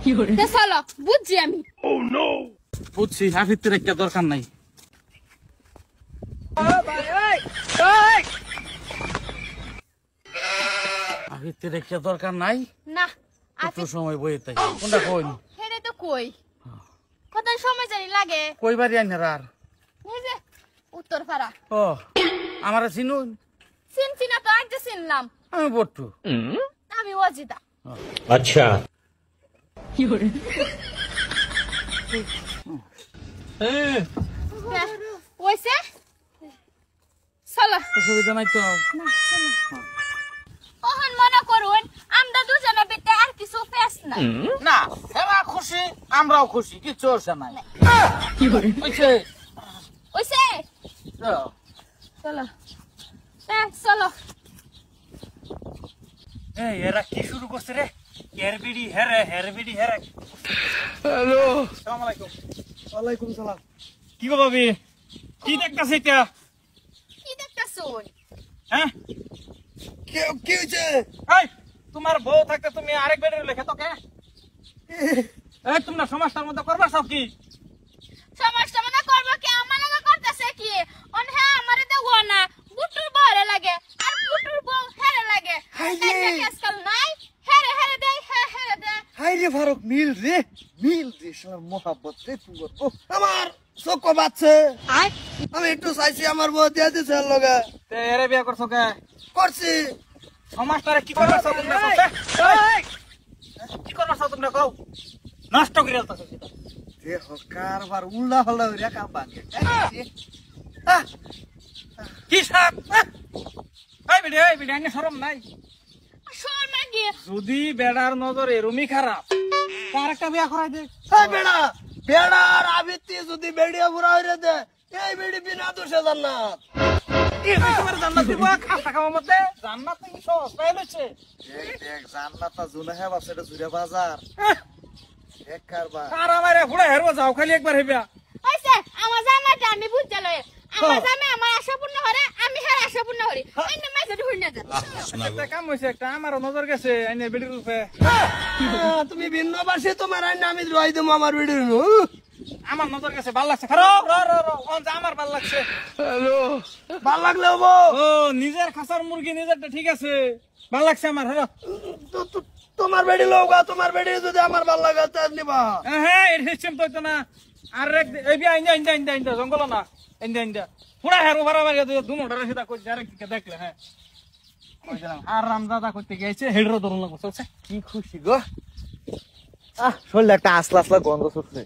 চলো বুঝছি আমি বুঝছি হাফিজের একটা দরকার নাই হাফিজের একটা দরকার নাই না একটু সময় বইয়ে তাই কোনটা কই হেরে তো কই কত সময় জানি লাগে কই বাড়ি আইনার আর এই যে উত্তর পাড়া ও আমার চিনুন চিনছি না তো আজ যে চিনলাম আমি বট্টু আমি অজিতা अच्छा ওইসে চলো অসুবিধা নাই তো ওহন মনে করুন আমরা দুজনে বেটে আর কিছু ফেস না না হেরা খুশি আমরাও খুশি কিচ্ছু হচ্ছে নাই ওইছে ওইসে চলো চলো এই এরা কি শুরু করছে রে হেরবিডি হেরে হ্যালো আসসালামু আলাইকুম ওয়ালাইকুম সালাম কি গো ভাবি কি দেখতাছ এটা কি দেখতাছুন হ্যাঁ কি হইছে এই তোমার বউ থাকতে তুমি আরেক বেডের লেখা তো কে এই তোমরা সমাজটার মধ্যে করবার সব কি সমস্যা মনে করবো কি আমার লাগা করতেছে কি অন হ্যাঁ আমারে দেবো না বুটুর বড় লাগে আর বুটুর বউ হেরে লাগে আজকাল নাই হেরে হেরে দে হেরে দে হাই রে ফারুক মিল রে শালার মোহাব্বত রে পুরো ও আমার চোখ বাচ্ছে আমি একটু চাইছি আমার বউ দিয়ে দিছে লগে তে এরে বিয়া করছো কে করছি সমাজটারে কি করবার চাও তোমরা কি করবার চাও তোমরা কও নষ্ট করে আলতাছো সেটা দেহ কারবার উল্লা হল্লা হইরা কাম ভাঙে কি সাপ এই বিডি আইনে শরম নাই শর্মা গিয়ে যদি বেড়ার নজরে রুমি খারাপ তার একটা বিয়া করাই দে এই বেড়ার আবিতি যদি বেড়িয়া বুড়া হইরে দে এই বেড়ি বিনা দোষে জান্নাত কি তোমার জান্নাত দিব খাতা খাওয়ার মধ্যে জান্নাত কি সহজ পাই লইছে দেখ জান্নাত জুনা হে বাসেটা জুরে বাজার এক কারবার আর আমারে ফুড়া হেরবো যাও খালি একবার হেবিয়া হইছে আমার জামাটা আমি বুঝতে লয় আমার জামে আমার আশা পূর্ণ হরে আমি হের আশা পূর্ণ হরি এনে মাইজে হই না যা একটা কাম হইছে একটা আমার নজর গেছে আইনে বেডির রূপে তুমি ভিন্ন বাসে তোমার আইন আমি রই দেবো আমার বেড়ির আমার নজর গেছে ভাল লাগছে খারো র আমার ভাল লাগছে হ্যালো ভাল লাগলে হবো ও নিজের খাসার মুরগি নিজেরটা ঠিক আছে ভাল লাগছে আমার হ্যাঁ তোমার বেড়ি লোগা তোমার বেড়ি যদি আমার ভাল লাগে তার নিবা হ্যাঁ এর সিস্টেম তো হইতো না আর এই বিয়া ইন্দা জঙ্গল না ইন্দা পুরা হেরো ভাড়া মারিয়া দিয়ে দুমোটারে সেটা কই আরেক দিকে দেখলে হ্যাঁ কইছিলাম আর রামদাদা করতে গেছে হেডরো ধরুন লাগছে চলছে কি খুশি গো শরীরে একটা আসলা গন্ধ ছুটছে